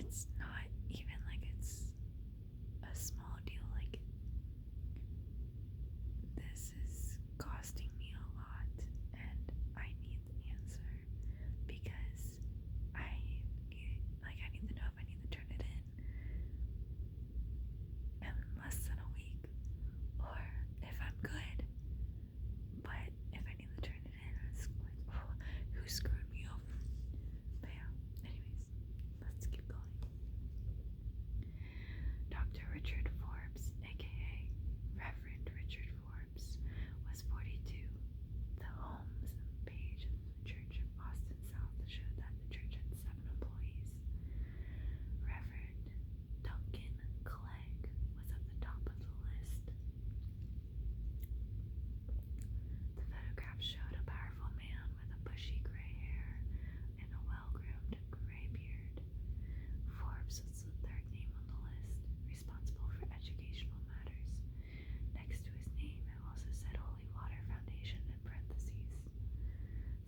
it's not even like it's a small deal. Like, this is costing me a lot, and I need the answer because I need to know if I need to turn it in less than a week, or if I'm good. But if I need to turn it in, it's like, oh, who screwed me over? But yeah, anyways, let's keep going. Dr. Richard Forbes, aka Reverend Richard Forbes, was 42. The homes page of the Church of Austin South showed that the church had 7 employees. Reverend Duncan Clegg was at the top of the list. The photograph showed a powerful man with a bushy gray hair and a well-groomed gray beard. Forbes was the 3rd name on the list, responsible for educational matters. Next to his name, it also said Holy Water Foundation in parentheses.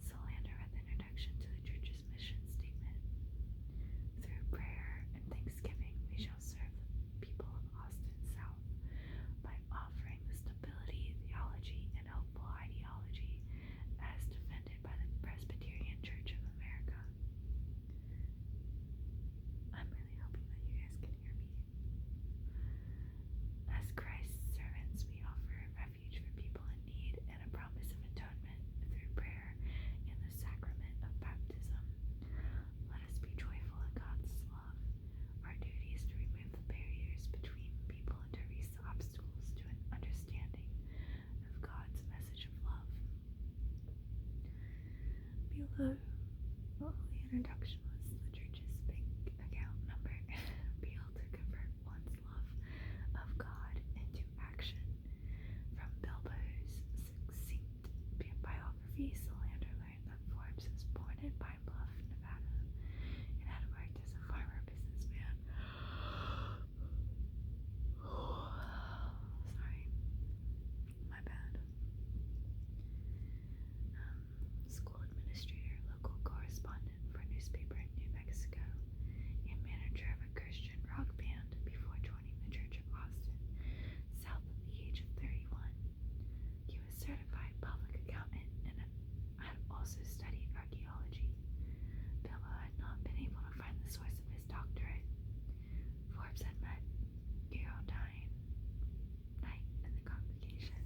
Solander read the introduction to the church's mission statement. Through prayer and thanksgiving, we shall serve the people of Austin South by offering the stability, theology, and hopeful ideology as defended by the Presbyterian Church of America. I'm really hoping that you guys can hear me. As Christ's servants, we offer a refuge for people in need and a promise of atonement through prayer in the sacrament of baptism. Let us be joyful in God's love. Our duty is to remove the barriers between people and to raise the obstacles to an understanding of God's message of love. Below, the introduction was the church's bank account number. Be able to convert one's love of God into action. From Bilbo's succinct biography, Solander learned that Forbes was born in Pine Bluff, Nevada, and had worked as a farmer businessman. Sorry, my bad. School administrator, local correspondent for a newspaper in New Mexico, and manager of a Christian rock band before joining the Church of Austin South at the age of 31. He was certified public accountant and had also studied archaeology. Bilbo had not been able to find the source of his doctorate. Forbes had met Geraldine Knight in the congregation.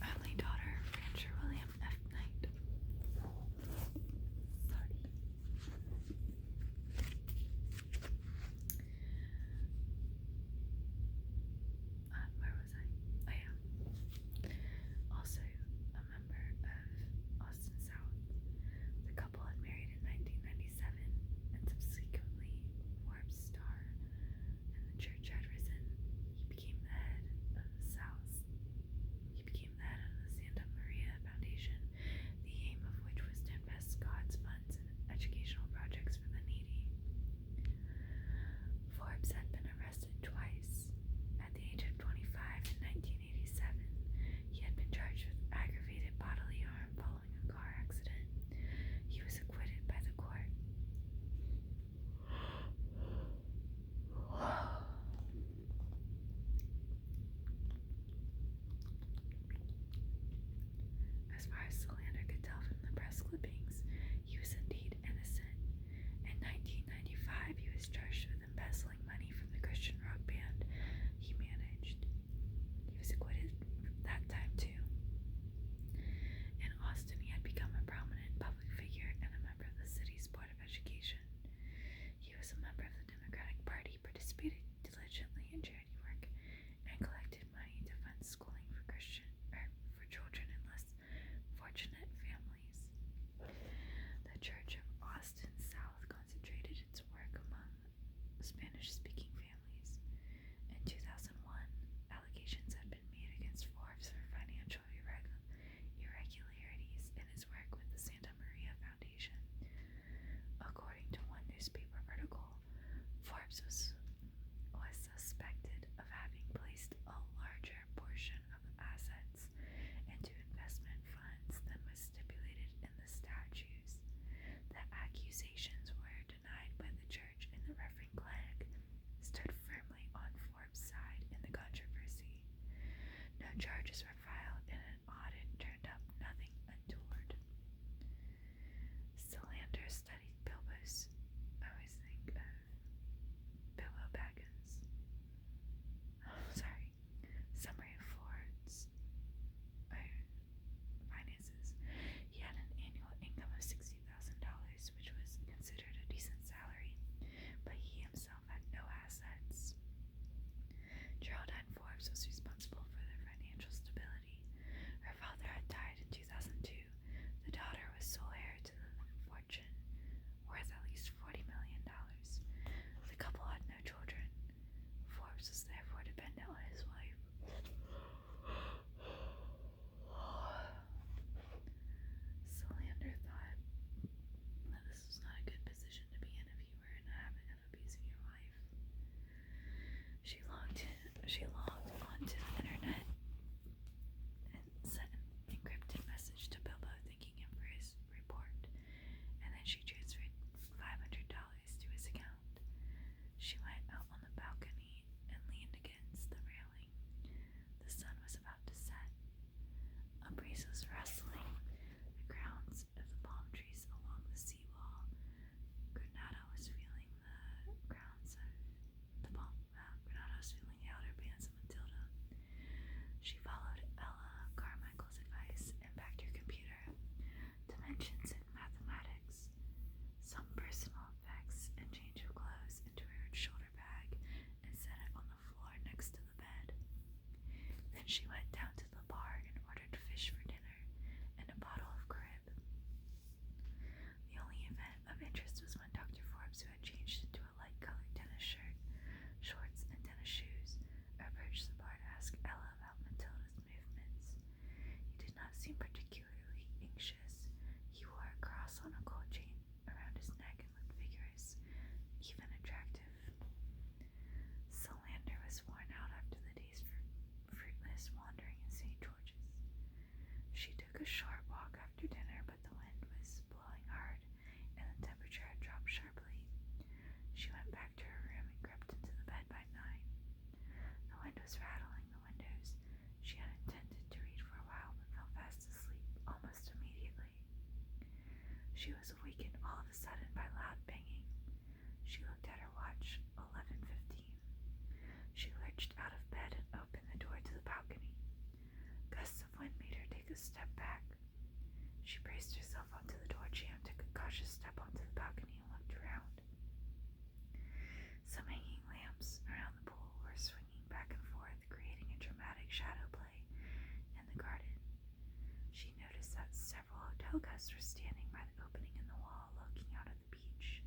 Only daughter of Rancher William F. Knight. Sorry. Where was I? Oh yeah. Also a member of Austin South. The couple had married in 1997 and subsequently Forbes' star and the church had risen. He became the head of the Santa Maria Foundation, the aim of which was to invest God's funds in educational projects for the needy. Forbes had been arrested twice. At the age of 25 in 1987, he had been charged with aggravated bodily harm following a car accident. He was acquitted by the court. As far as Solander could tell from the press clippings, he was indeed innocent. In 1995, he was charged with embezzling money from the Christian rock band he managed. He was acquitted that time too. In Austin, he had become a prominent public figure and a member of the city's Board of Education. He was a member of the Democratic Party, participated diligently in charity work, and collected money to fund schooling for children in less fortunate She was awakened all of a sudden by loud banging. She looked at her watch, 11:15. She lurched out of bed and opened the door to the balcony. Gusts of wind made her take a step back. She braced herself onto the door jamb, took a cautious step onto the balcony, and looked around. Some hanging lamps around the pool were swinging back and forth, creating a dramatic shadow play in the garden. She noticed that several hotel guests were standing by the opening in the wall, looking out at the beach.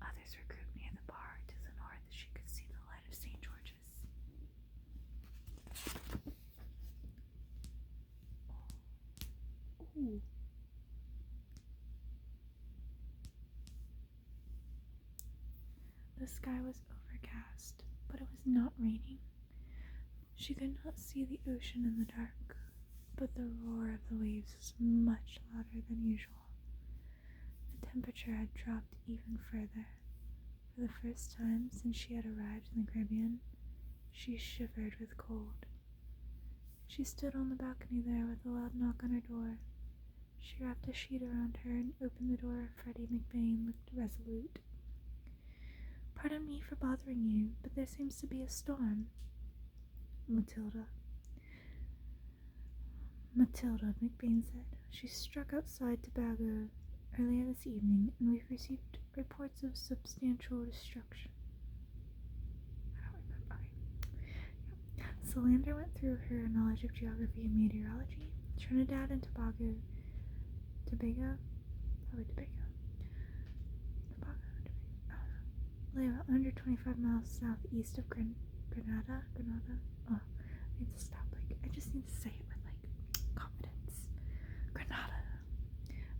Others were grouped near the bar. To the north, she could see the light of St. George's. Ooh. The sky was overcast, but it was not raining. She could not see the ocean in the dark, but the roar of the waves was much louder than usual. The temperature had dropped even further. For the first time since she had arrived in the Caribbean, she shivered with cold. She stood on the balcony there with a loud knock on her door. She wrapped a sheet around her and opened the door. Freddie McBain looked resolute. "Pardon me for bothering you, but there seems to be a storm." Matilda, McBain said. "She struck outside Tobago earlier this evening, and we've received reports of substantial destruction." I don't remember. Okay. Yeah. Solander went through her knowledge of geography and meteorology. Trinidad and Tobago, lay about 125 miles southeast of Grenada. Oh, I need to stop. I just need to say it with confidence. Grenada.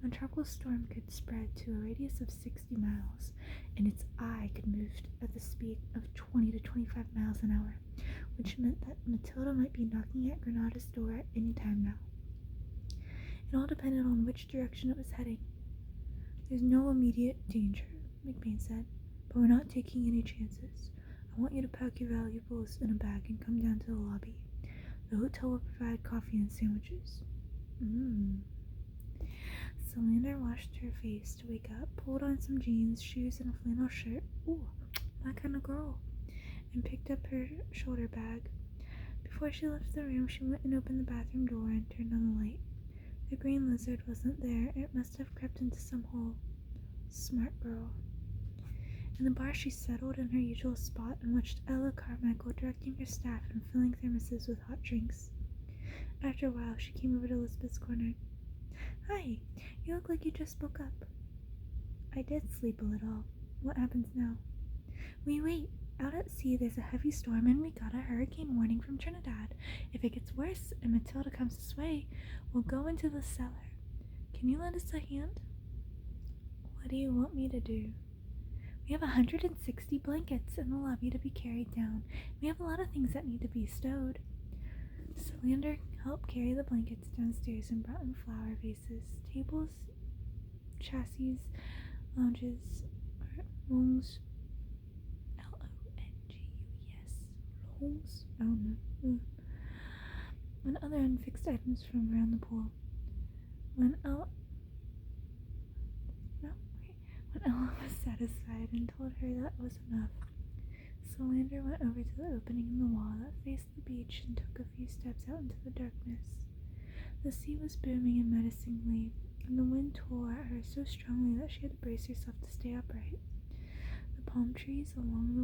A tropical storm could spread to a radius of 60 miles, and its eye could move at the speed of 20 to 25 miles an hour, which meant that Matilda might be knocking at Grenada's door at any time now. It all depended on which direction it was heading. "There's no immediate danger," McBain said, "but we're not taking any chances. I want you to pack your valuables in a bag and come down to the lobby. The hotel will provide coffee and sandwiches." Solander washed her face to wake up, pulled on some jeans, shoes, and a flannel shirt. Ooh, that kind of girl. And picked up her shoulder bag. Before she left the room, she went and opened the bathroom door and turned on the light. The green lizard wasn't there. It must have crept into some hole. Smart girl. In the bar, she settled in her usual spot and watched Ella Carmichael directing her staff and filling thermoses with hot drinks. After a while, she came over to Elizabeth's corner. "Hi, you look like you just woke up." "I did sleep a little. What happens now?" Wait. Out at sea, there's a heavy storm, and we got a hurricane warning from Trinidad. If it gets worse and Matilda comes this way, we'll go into the cellar. Can you lend us a hand?" "What do you want me to do?" "We have 160 blankets in the lobby to be carried down. We have a lot of things that need to be stowed." Solander helped carry the blankets downstairs and brought in flower vases, tables, chassis, lounges, longs, Longus, longs, I don't know, and other unfixed items from around the pool. When Ella was satisfied and told her that was enough, Solander went over to the opening in the wall that faced the beach and took a few steps out into the darkness. The sea was booming and menacingly, and the wind tore at her so strongly that she had to brace herself to stay upright. The palm trees along the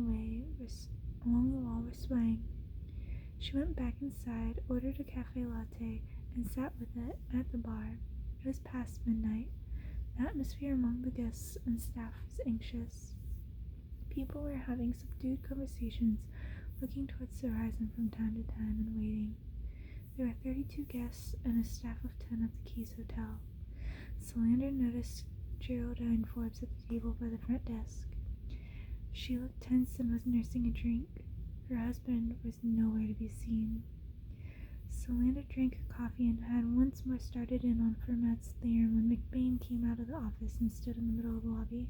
wall were swaying. She went back inside, ordered a cafe latte, and sat with it at the bar. It was past midnight. The atmosphere among the guests and staff was anxious. People were having subdued conversations, looking towards the horizon from time to time and waiting. There were 32 guests and a staff of 10 at the Keys Hotel. Solander noticed Geraldine Forbes at the table by the front desk. She looked tense and was nursing a drink. Her husband was nowhere to be seen. Solander drank her coffee and had once more started in on Fermat's theorem when McBain came out of the office and stood in the middle of the lobby.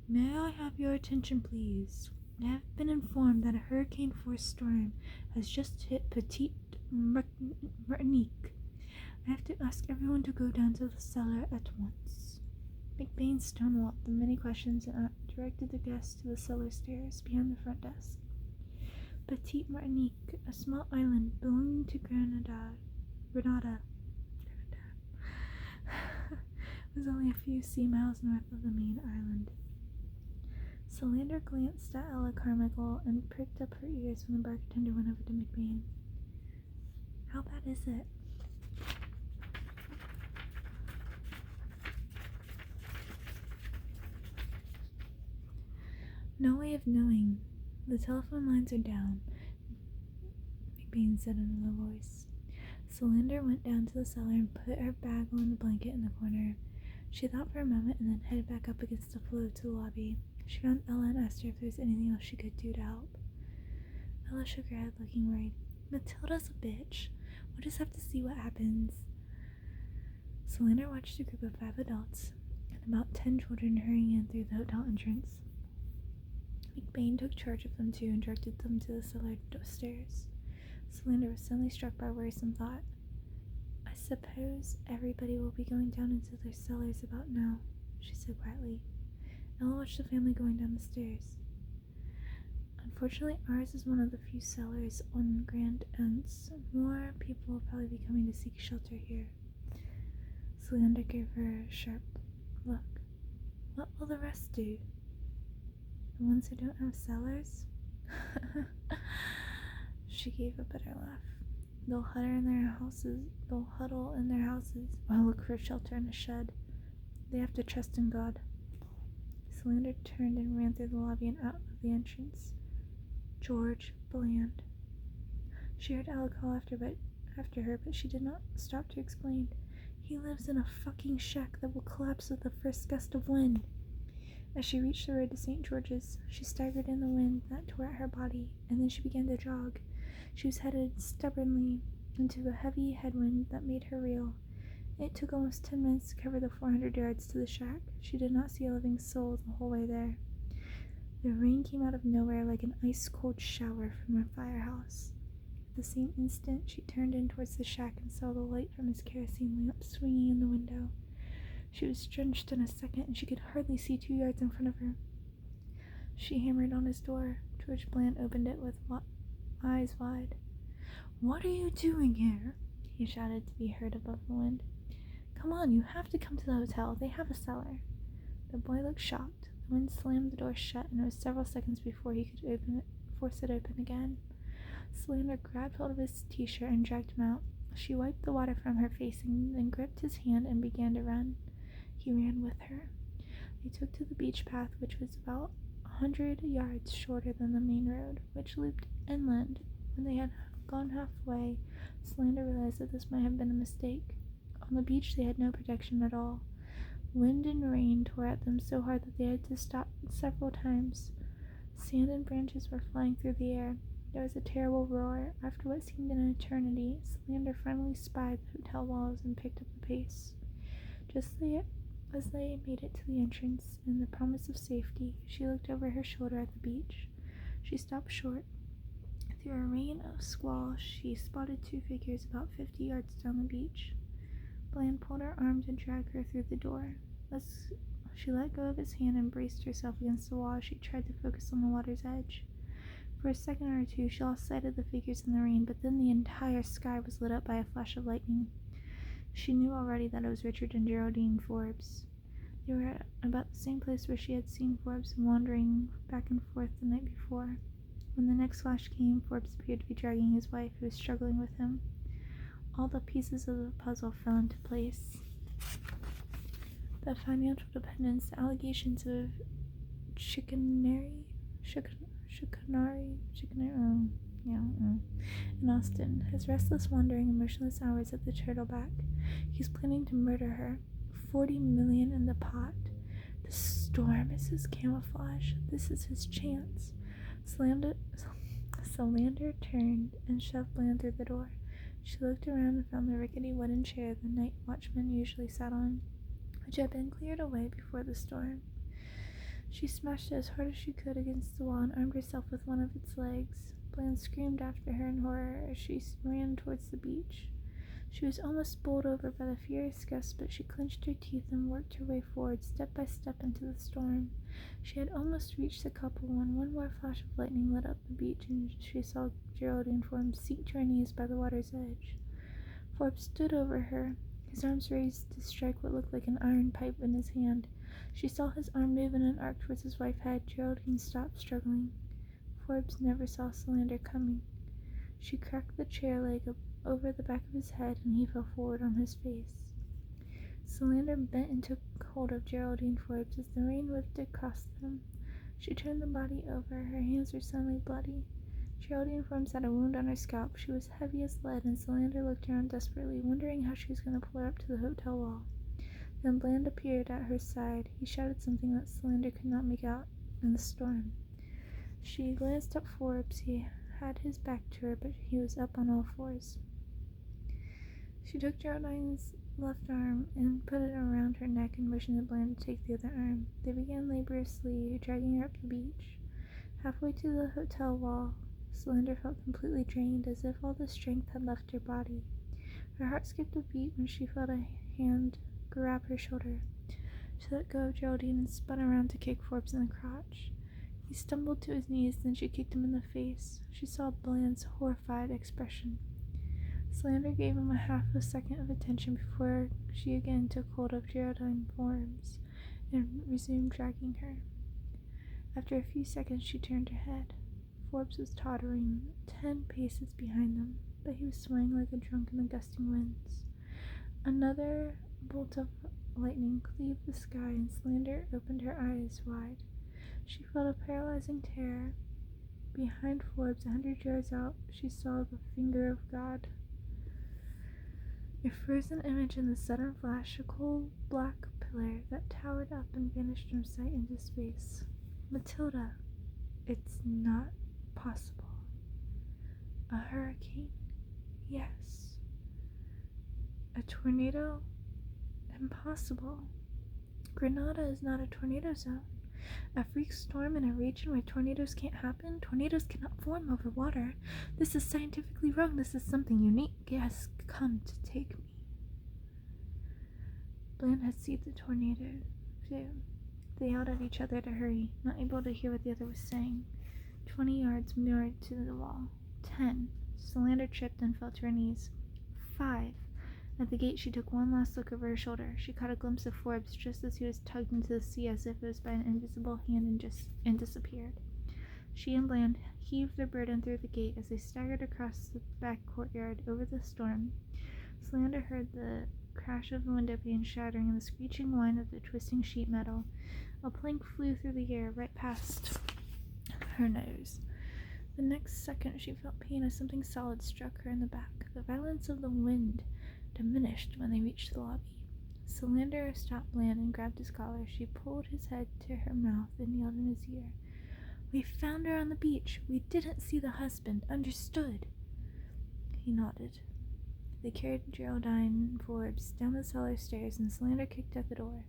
"May I have your attention, please? I have been informed that a hurricane-force storm has just hit Petite Martinique. I have to ask everyone to go down to the cellar at once. McBain stonewalled the many questions and directed the guests to the cellar stairs behind the front desk. Petite Martinique, a small island belonging to Grenada, was only a few sea miles north of the main island. Solander glanced at Ella Carmichael and pricked up her ears when the bartender went over to McBain. How bad is it? No way of knowing. The telephone lines are down, McBain said in a low voice. Solander went down to the cellar and put her bag on the blanket in the corner. She thought for a moment and then headed back up against the floor to the lobby. She found Ella and asked her if there was anything else she could do to help. Ella shook her head, looking worried. Matilda's a bitch. We'll just have to see what happens. Solander watched a group of 5 adults and about 10 children hurrying in through the hotel entrance. McBain took charge of them too and directed them to the cellar stairs. Solander was suddenly struck by a worrisome thought. I suppose everybody will be going down into their cellars about now, she said quietly. Ella watched the family going down the stairs. Unfortunately, ours is one of the few cellars on Grand Ents. More people will probably be coming to seek shelter here. Solander gave her a sharp look. What will the rest do? The ones who don't have cellars? She gave a bitter laugh. They'll huddle in their houses or look for shelter in a shed. They have to trust in God. Solander turned and ran through the lobby and out of the entrance. George Bland. She heard Ella call after her, but she did not stop to explain. He lives in a fucking shack that will collapse with the first gust of wind. As she reached the road to St. George's, she staggered in the wind that tore at her body, and then she began to jog. She was headed stubbornly into a heavy headwind that made her reel. It took almost 10 minutes to cover the 400 yards to the shack. She did not see a living soul the whole way there. The rain came out of nowhere like an ice-cold shower from a firehouse. At the same instant, she turned in towards the shack and saw the light from his kerosene lamp swinging in the window. She was drenched in a second, and she could hardly see 2 yards in front of her. She hammered on his door. George Bland opened it with eyes wide. "What are you doing here?" he shouted to be heard above the wind. "Come on, you have to come to the hotel. They have a cellar." The boy looked shocked. The wind slammed the door shut, and it was several seconds before he could force it open again. Solander grabbed hold of his t-shirt and dragged him out. She wiped the water from her face and then gripped his hand and began to run. He ran with her. They took to the beach path, which was about 100 yards shorter than the main road, which looped inland. When they had gone halfway, Solander realized that this might have been a mistake. On the beach they had no protection at all. Wind and rain tore at them so hard that they had to stop several times. Sand and branches were flying through the air. There was a terrible roar. After what seemed an eternity, Solander finally spied the hotel walls and picked up the pace. Just as they made it to the entrance, in the promise of safety, she looked over her shoulder at the beach. She stopped short. Through a rain of squall, she spotted 2 figures about 50 yards down the beach. Bland pulled her arm to drag her through the door. As she let go of his hand and braced herself against the wall, she tried to focus on the water's edge. For a second or two, she lost sight of the figures in the rain, but then the entire sky was lit up by a flash of lightning. She knew already that it was Richard and Geraldine Forbes. They were at about the same place where she had seen Forbes wandering back and forth the night before. When the next flash came, Forbes appeared to be dragging his wife, who was struggling with him. All the pieces of the puzzle fell into place. The financial dependence, the allegations of chicanery in Austin, his restless wandering and motionless hours at the Turtleback. He's planning to murder her. 40 million in the pot. The storm is his camouflage. This is his chance. Solander turned and shoved Bland through the door. She looked around and found the rickety wooden chair the night watchman usually sat on, which had been cleared away before the storm. She smashed it as hard as she could against the wall and armed herself with one of its legs. Bland screamed after her in horror as she ran towards the beach. She was almost bowled over by the furious gust, but she clenched her teeth and worked her way forward, step by step, into the storm. She had almost reached the couple when one more flash of lightning lit up the beach, and she saw Geraldine Forbes sink to her knees by the water's edge. Forbes stood over her, his arms raised to strike what looked like an iron pipe in his hand. She saw his arm move in an arc towards his wife's head. Geraldine stopped, struggling. Forbes never saw Solander coming. She cracked the chair leg over the back of his head, and he fell forward on his face. Solander bent and took hold of Geraldine Forbes as the rain whipped across them. She turned the body over. Her hands were suddenly bloody. Geraldine Forbes had a wound on her scalp. She was heavy as lead, and Solander looked around desperately, wondering how she was going to pull her up to the hotel wall. Then Bland appeared at her side. He shouted something that Solander could not make out in the storm. She glanced at Forbes. He had his back to her, but he was up on all fours. She took Geraldine's left arm and put it around her neck and motioned to Bland to take the other arm. They began laboriously dragging her up the beach. Halfway to the hotel wall, Solander felt completely drained, as if all the strength had left her body. Her heart skipped a beat when she felt a hand grab her shoulder. She let go of Geraldine and spun around to kick Forbes in the crotch. He stumbled to his knees, then she kicked him in the face. She saw Bland's horrified expression. Solander gave him a half a second of attention before she again took hold of Geraldine Forbes and resumed dragging her. After a few seconds, she turned her head. Forbes was tottering 10 paces behind them, but he was swaying like a drunk in the gusting winds. Another bolt of lightning cleaved the sky, and Solander opened her eyes wide. She felt a paralyzing terror. Behind Forbes, 100 yards out, she saw the finger of God. A frozen image in the sudden flash, a cold black pillar that towered up and vanished from sight into space. Matilda, it's not possible. A hurricane? Yes. A tornado? Impossible. Grenada is not a tornado zone. A freak storm in a region where tornadoes can't happen? Tornadoes cannot form over water. This is scientifically wrong. This is something unique. It has come to take me. Bland had seen the tornado, too. They yelled at each other to hurry, not able to hear what the other was saying. 20 yards more to the wall. 10. Solander tripped and fell to her knees. 5. At the gate, she took one last look over her shoulder. She caught a glimpse of Forbes just as he was tugged into the sea as if it was by an invisible hand and disappeared. She and Bland heaved their burden through the gate as they staggered across the back courtyard over the storm. Solander heard the crash of the window pane shattering and the screeching whine of the twisting sheet metal. A plank flew through the air right past her nose. The next second, she felt pain as something solid struck her in the back. The violence of the wind diminished when they reached the lobby. Solander stopped Bland and grabbed his collar. She pulled his head to her mouth and yelled in his ear, "We found her on the beach. We didn't see the husband. Understood?" He nodded. They carried Geraldine Forbes down the cellar stairs, and Solander kicked at the door.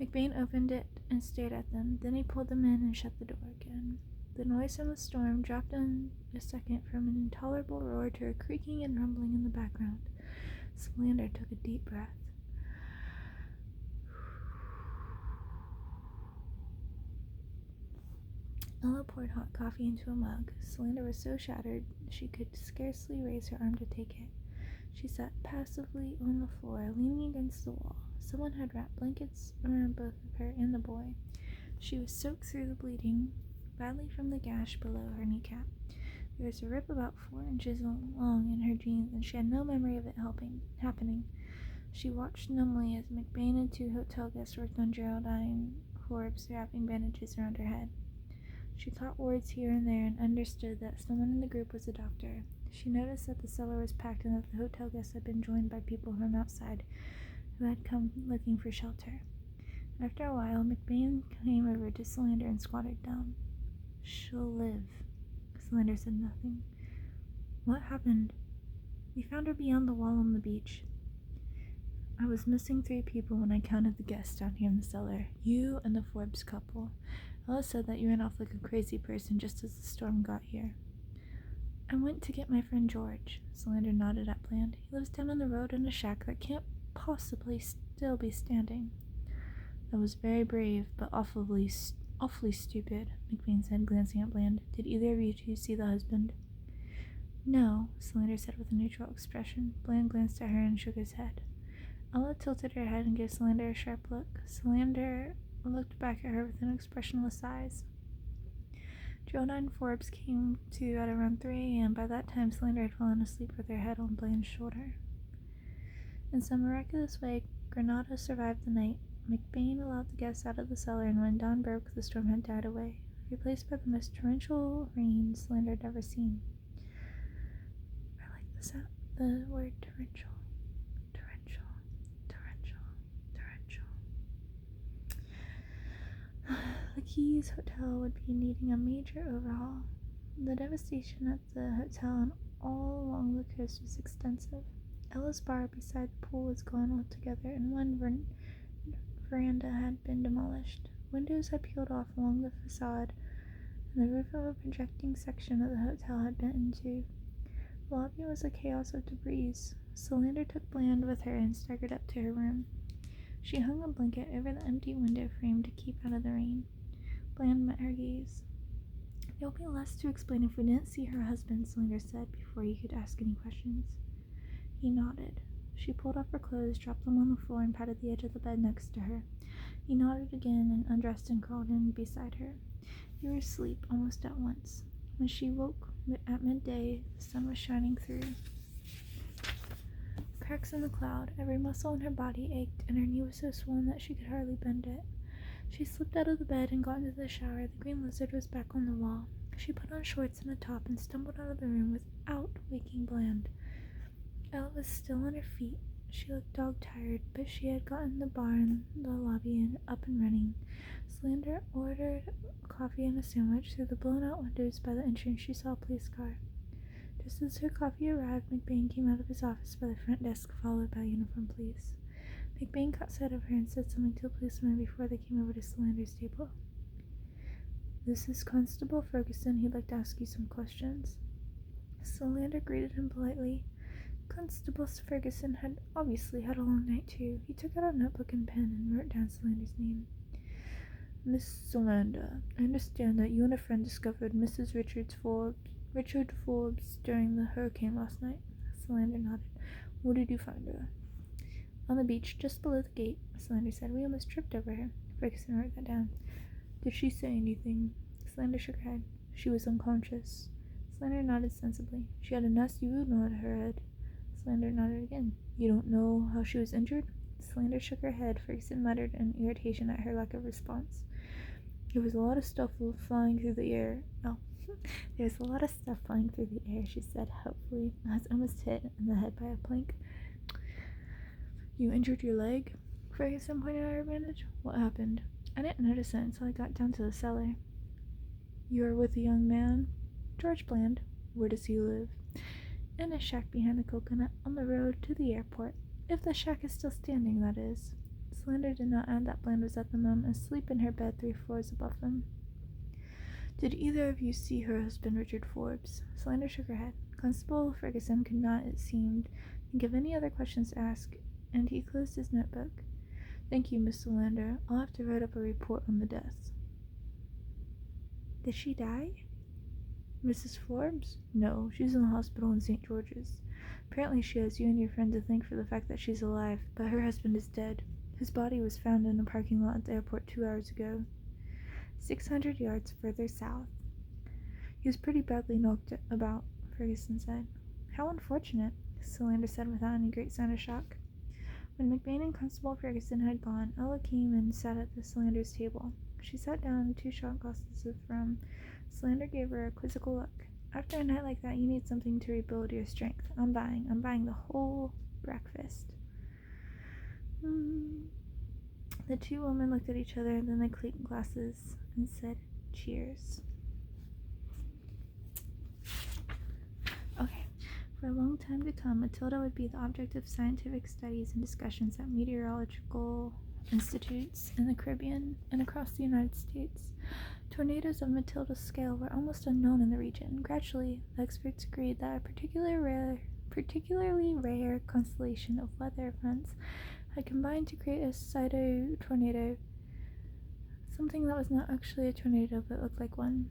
McBain opened it and stared at them. Then he pulled them in and shut the door again. The noise from the storm dropped in a second from an intolerable roar to a creaking and rumbling in the background. Solander took a deep breath. Ella poured hot coffee into a mug. Solander was so shattered she could scarcely raise her arm to take it. She sat passively on the floor, leaning against the wall. Someone had wrapped blankets around both of her and the boy. She was soaked through the bleeding, badly from the gash below her kneecap. There was a rip about 4 inches long in her jeans, and she had no memory of it happening. She watched numbly as McBain and 2 hotel guests worked on Geraldine Forbes, wrapping bandages around her head. She caught words here and there and understood that someone in the group was a doctor. She noticed that the cellar was packed and that the hotel guests had been joined by people from outside who had come looking for shelter. After a while, McBain came over to Solander and squatted down. "She'll live." Solander said nothing. "What happened?" "We found her beyond the wall on the beach. I was missing 3 people when I counted the guests down here in the cellar. You and the Forbes couple. Ella said that you ran off like a crazy person just as the storm got here." I went to get my friend George. Solander nodded at Bland. He lives down on the road in a shack that can't possibly still be standing. That was very brave, but awfully stupid, McBain said, glancing at Bland. Did either of you two see the husband? No, Solander said with a neutral expression. Bland glanced at her and shook his head. Ella tilted her head and gave Solander a sharp look. Solander looked back at her with an expressionless eyes. Geraldine Forbes came to at around 3 a.m. By that time, Solander had fallen asleep with her head on Bland's shoulder. In some miraculous way, Granada survived the night. McBain allowed the guests out of the cellar, and when dawn broke, the storm had died away, replaced by the most torrential rain Solander had ever seen. I like the word torrential. The Keys Hotel would be needing a major overhaul. The devastation at the hotel and all along the coast was extensive. Ella's bar beside the pool was gone altogether, and one veranda had been demolished. Windows had peeled off along the facade, and the roof of a projecting section of the hotel had bent in two. The lobby was a chaos of debris. Solander took Bland with her and staggered up to her room. She hung a blanket over the empty window frame to keep out of the rain. Bland met her gaze. There will be less to explain if we didn't see her husband, Solander said, before he could ask any questions. He nodded. She pulled off her clothes, dropped them on the floor, and patted the edge of the bed next to her. He nodded again and undressed and crawled in beside her. They were asleep almost at once. When she woke at midday, the sun was shining through cracks in the cloud. Every muscle in her body ached, and her knee was so swollen that she could hardly bend it. She slipped out of the bed and got into the shower. The green lizard was back on the wall. She put on shorts and a top and stumbled out of the room without waking Bland. Ella was still on her feet. She looked dog-tired, but she had gotten the bar in the lobby and up and running. Solander ordered coffee and a sandwich. Through the blown-out windows by the entrance, she saw a police car. Just as her coffee arrived, McBain came out of his office by the front desk, followed by uniformed police. McBain caught sight of her and said something to a policeman before they came over to Solander's table. This is Constable Ferguson. He'd like to ask you some questions. Solander greeted him politely. Constable Ferguson had obviously had a long night, too. He took out a notebook and pen and wrote down Solander's name. Miss Solander, I understand that you and a friend discovered Mrs. Richard Forbes during the hurricane last night. Solander nodded. Where did you find her? On the beach, just below the gate, Solander said. We almost tripped over her. Ferguson wrote that down. Did she say anything? Solander shook her head. She was unconscious. Solander nodded sensibly. She had a nasty wound on her head. Solander nodded again. You don't know how she was injured? Solander shook her head. Ferguson muttered in irritation at her lack of response. There was a lot of stuff flying through the air. There was a lot of stuff flying through the air, she said hopefully. I was almost hit in the head by a plank. You injured your leg? Ferguson pointed out her bandage. What happened? I didn't notice it until I got down to the cellar. You are with a young man? George Bland. Where does he live? In a shack behind the coconut on the road to the airport. If the shack is still standing, that is. Solander did not add that Bland was at the moment asleep in her bed 3 floors above them. Did either of you see her husband, Richard Forbes? Solander shook her head. Constable Ferguson could not, it seemed, think of any other questions to ask, and he closed his notebook. Thank you, Miss Solander. I'll have to write up a report on the deaths. Did she die? Mrs. Forbes? No, she's in the hospital in St. George's. Apparently she has you and your friend to thank for the fact that she's alive, but her husband is dead. His body was found in a parking lot at the airport 2 hours ago. 600 yards further south. He was pretty badly knocked about, Ferguson said. How unfortunate, Solander said without any great sign of shock. When McBain and Constable Ferguson had gone, Ella came and sat at the Solander's table. She sat down with 2 shot glasses of rum. Solander gave her a quizzical look. After a night like that, you need something to rebuild your strength. I'm buying the whole breakfast. The 2 women looked at each other, then they clinked glasses and said, cheers. Okay. For a long time to come, Matilda would be the object of scientific studies and discussions at meteorological institutes in the Caribbean and across the United States. Tornadoes of Matilda's scale were almost unknown in the region. Gradually, the experts agreed that a particularly rare constellation of weather fronts had combined to create a pseudo-tornado, something that was not actually a tornado but looked like one.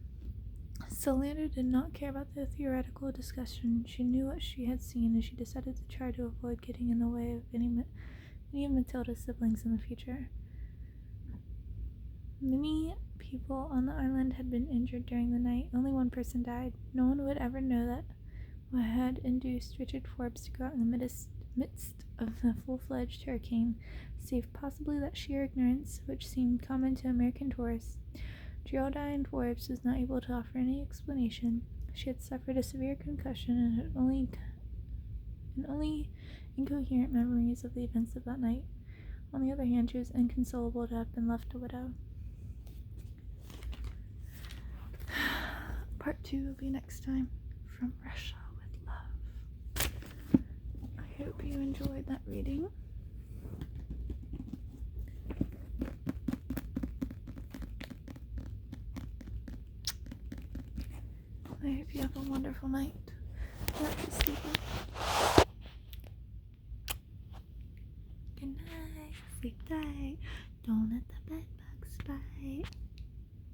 Solander did not care about the theoretical discussion. She knew what she had seen, and she decided to try to avoid getting in the way of any of Matilda's siblings in the future. Many people on the island had been injured during the night. Only one person died. No one would ever know that what had induced Richard Forbes to go out in the midst of the full-fledged hurricane, save possibly that sheer ignorance which seemed common to American tourists. Geraldine Forbes was not able to offer any explanation. She had suffered a severe concussion and had only incoherent memories of the events of that night. On the other hand, she was inconsolable to have been left a widow. Part 2 will be next time. From Russia with Love. I hope you enjoyed that reading. I hope you have a wonderful night. Let me sleep. Good night. Sleep tight. Don't let the bed bugs bite.